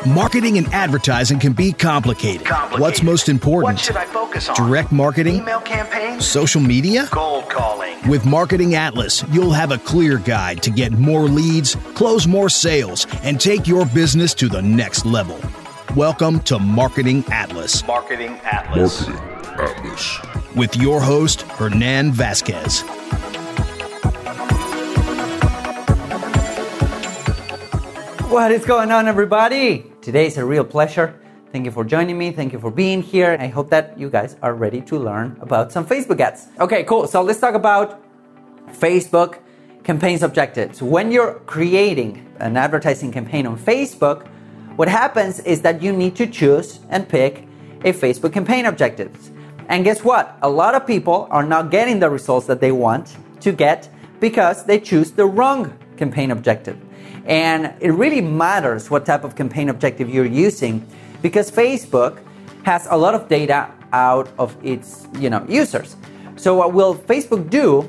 Marketing and advertising can be complicated. What's most important? What should I focus on? Direct marketing? Email campaigns? Social media? Cold calling? With Marketing Atlas, you'll have a clear guide to get more leads, close more sales, and take your business to the next level. Welcome to Marketing Atlas. Marketing Atlas. Marketing Atlas. With your host, Hernan Vazquez. What is going on, everybody? Today is a real pleasure. Thank you for joining me. Thank you for being here. I hope that you guys are ready to learn about some Facebook ads. Okay, cool. So let's talk about Facebook campaigns objectives. When you're creating an advertising campaign on Facebook, what happens is that you need to choose and pick a Facebook campaign objective. And guess what? A lot of people are not getting the results that they want to get because they choose the wrong campaign objective. And it really matters what type of campaign objective you're using because Facebook has a lot of data out of its users. So what will Facebook do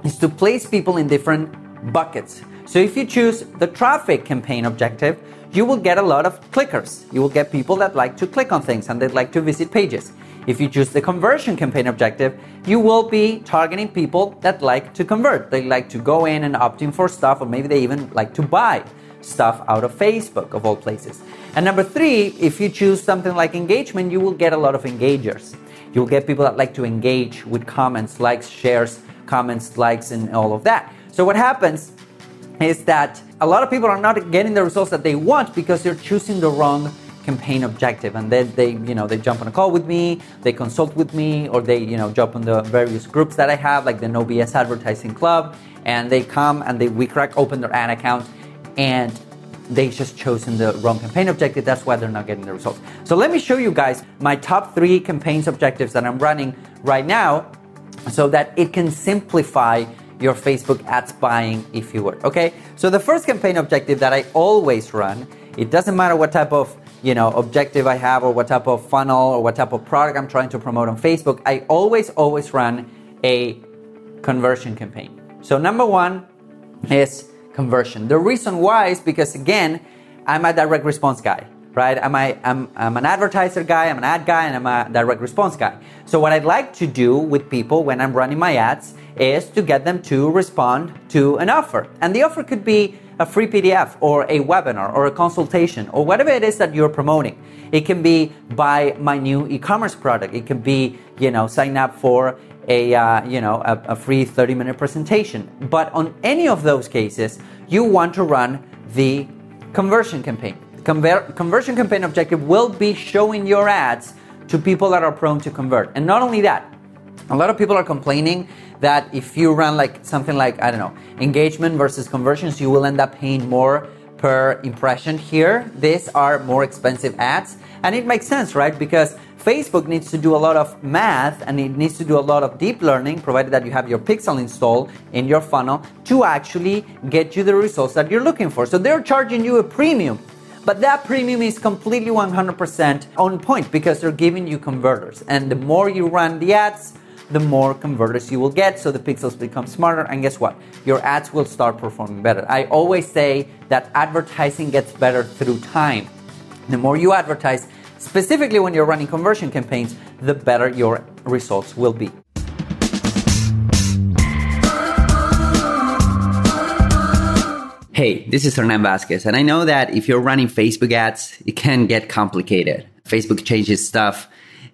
is to place people in different buckets. So if you choose the traffic campaign objective, you will get a lot of clickers. You will get people that like to click on things and they like to visit pages. If you choose the conversion campaign objective, you will be targeting people that like to convert. They like to go in and opt in for stuff, or maybe they even like to buy stuff out of Facebook, of all places. And number 3, if you choose something like engagement, you will get a lot of engagers. You'll get people that like to engage with comments, likes, shares, comments, likes, and all of that. So what happens is that a lot of people are not getting the results that they want because they're choosing the wrong campaign objective, and then they jump on a call with me, they consult with me, or they jump on the various groups that I have, like the No BS Advertising Club, and they come and we crack open their ad account, and they just chosen the wrong campaign objective. That's why they're not getting the results. So let me show you guys my top 3 campaigns objectives that I'm running right now, so that it can simplify your Facebook ads buying, if you would. Okay. So the first campaign objective that I always run, it doesn't matter what type of objective I have, or what type of funnel, or what type of product I'm trying to promote on Facebook, I always run a conversion campaign. So number 1 is conversion. The reason why is because, again, I'm a direct response guy, right? I'm an advertiser guy, I'm an ad guy, and I'm a direct response guy. So what I'd like to do with people when I'm running my ads is to get them to respond to an offer. And the offer could be a free PDF or a webinar or a consultation or whatever it is that you're promoting. It can be buy my new e-commerce product. It can be, sign up for a free 30-minute presentation. But on any of those cases, you want to run the conversion campaign. Conversion campaign objective will be showing your ads to people that are prone to convert. And not only that, a lot of people are complaining that if you run something like, engagement versus conversions, you will end up paying more per impression here. These are more expensive ads. And it makes sense, right? Because Facebook needs to do a lot of math and it needs to do a lot of deep learning, provided that you have your pixel installed in your funnel, to actually get you the results that you're looking for. So they're charging you a premium. But that premium is completely 100% on point because they're giving you converters. And the more you run the ads, the more converters you will get, so the pixels become smarter, and guess what? Your ads will start performing better. I always say that advertising gets better through time. The more you advertise, specifically when you're running conversion campaigns, the better your results will be. Hey, this is Hernan Vazquez, and I know that if you're running Facebook ads, it can get complicated. Facebook changes stuff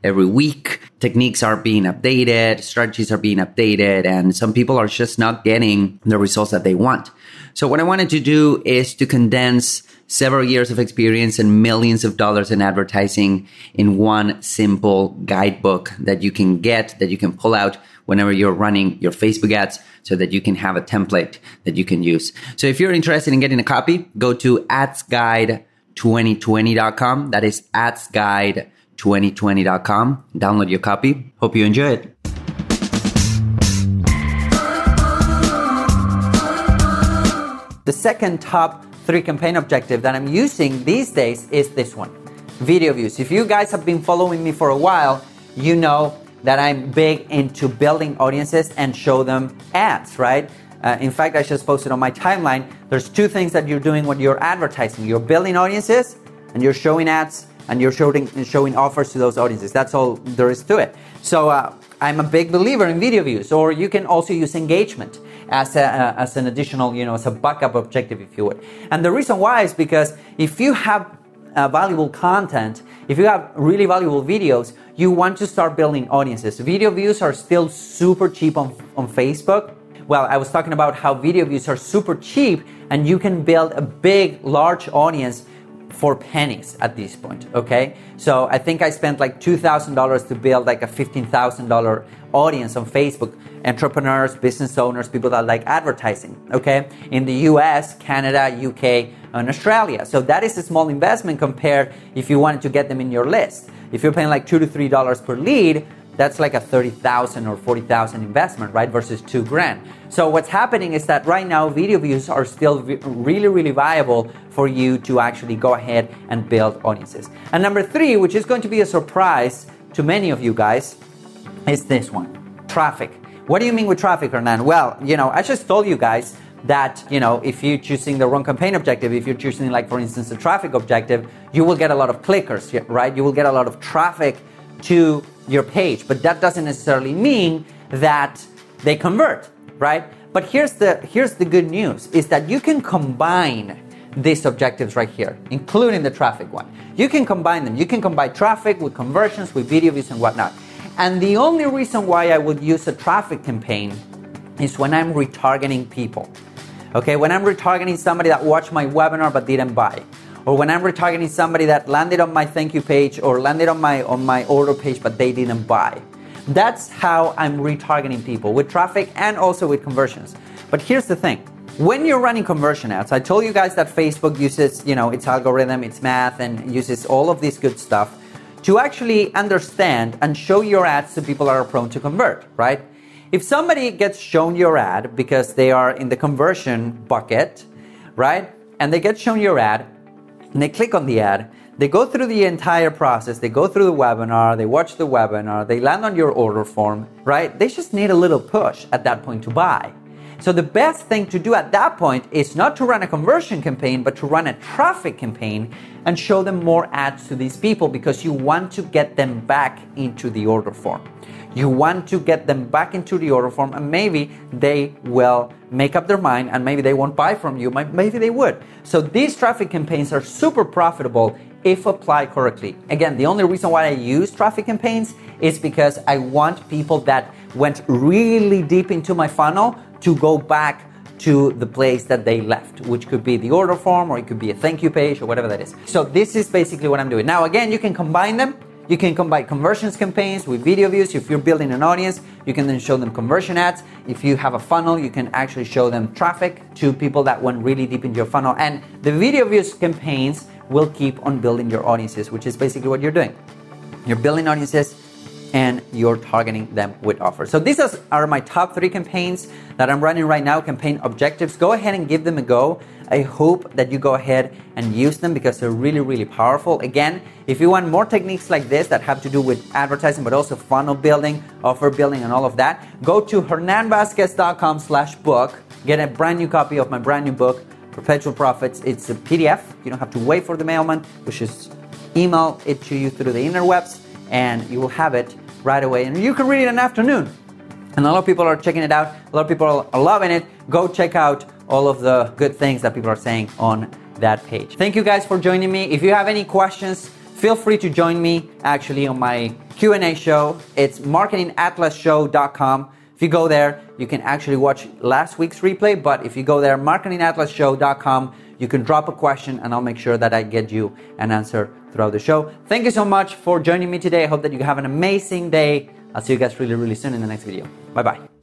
every week. Techniques are being updated, strategies are being updated, and some people are just not getting the results that they want. So what I wanted to do is to condense several years of experience and millions of dollars in advertising in one simple guidebook that you can get, that you can pull out whenever you're running your Facebook ads, so that you can have a template that you can use. So if you're interested in getting a copy, go to adsguide2020.com. That is adsguide2020.com. Download your copy. Hope you enjoy it. The second top 3 campaign objective that I'm using these days is this one: video views. If you guys have been following me for a while, you know that I'm big into building audiences and show them ads, right? In fact, I just posted on my timeline, there's two things that you're doing when you're advertising. You're building audiences and you're showing ads and you're showing offers to those audiences. That's all there is to it. So I'm a big believer in video views, or you can also use engagement as an additional, as a backup objective, if you would. And the reason why is because if you have valuable content, if you have really valuable videos, you want to start building audiences. Video views are still super cheap on Facebook. Well, I was talking about how video views are super cheap and you can build a big, large audience for pennies at this point, okay? So I think I spent like $2,000 to build like a $15,000 audience on Facebook. Entrepreneurs, business owners, people that like advertising, okay? In the US, Canada, UK, and Australia. So that is a small investment compared if you wanted to get them in your list. If you're paying like $2 to $3 per lead, that's like a $30,000 or $40,000 investment, right? Versus $2,000. So what's happening is that right now video views are still really, really viable for you to actually go ahead and build audiences. And number 3, which is going to be a surprise to many of you guys, is this one, traffic. What do you mean with traffic, Hernan? Well, I just told you guys that, if you're choosing the wrong campaign objective, if you're choosing like, for instance, a traffic objective, you will get a lot of clickers, right? You will get a lot of traffic to your page, but that doesn't necessarily mean that they convert, right? But here's the good news, is that you can combine these objectives right here, including the traffic one. You can combine them. You can combine traffic with conversions, with video views and whatnot. And the only reason why I would use a traffic campaign is when I'm retargeting people. Okay, when I'm retargeting somebody that watched my webinar but didn't buy. Or when I'm retargeting somebody that landed on my thank you page or landed on my order page but they didn't buy. That's how I'm retargeting people, with traffic and also with conversions. But here's the thing. When you're running conversion ads, I told you guys that Facebook uses, its algorithm, its math, and uses all of this good stuff to actually understand and show your ads to people that are prone to convert, right? If somebody gets shown your ad because they are in the conversion bucket, right? And they get shown your ad, and they click on the ad, they go through the entire process, they go through the webinar, they watch the webinar, they land on your order form, right? They just need a little push at that point to buy. So the best thing to do at that point is not to run a conversion campaign, but to run a traffic campaign and show them more ads to these people, because you want to get them back into the order form. You want to get them back into the order form, and maybe they will make up their mind and maybe they won't buy from you, maybe they would. So these traffic campaigns are super profitable if applied correctly. Again, the only reason why I use traffic campaigns is because I want people that went really deep into my funnel to go back to the place that they left, which could be the order form, or it could be a thank you page, or whatever that is. So this is basically what I'm doing. Now, again, you can combine them. You can combine conversions campaigns with video views. If you're building an audience, you can then show them conversion ads. If you have a funnel, you can actually show them traffic to people that went really deep into your funnel. And the video views campaigns will keep on building your audiences, which is basically what you're doing. You're building audiences and you're targeting them with offers. So these are my top 3 campaigns that I'm running right now, campaign objectives. Go ahead and give them a go. I hope that you go ahead and use them because they're really, really powerful. Again, if you want more techniques like this that have to do with advertising, but also funnel building, offer building, and all of that, go to hernanvazquez.com/book. Get a brand new copy of my brand new book, Perpetual Profits. It's a PDF. You don't have to wait for the mailman. We just email it to you through the interwebs, and you will have it right away. And you can read it in an afternoon. And a lot of people are checking it out. A lot of people are loving it. Go check out all of the good things that people are saying on that page. Thank you guys for joining me. If you have any questions, feel free to join me actually on my Q&A show. It's marketingatlasshow.com. If you go there, you can actually watch last week's replay. But if you go there, marketingatlasshow.com, you can drop a question and I'll make sure that I get you an answer throughout the show. Thank you so much for joining me today. I hope that you have an amazing day. I'll see you guys really, really soon in the next video. Bye-bye.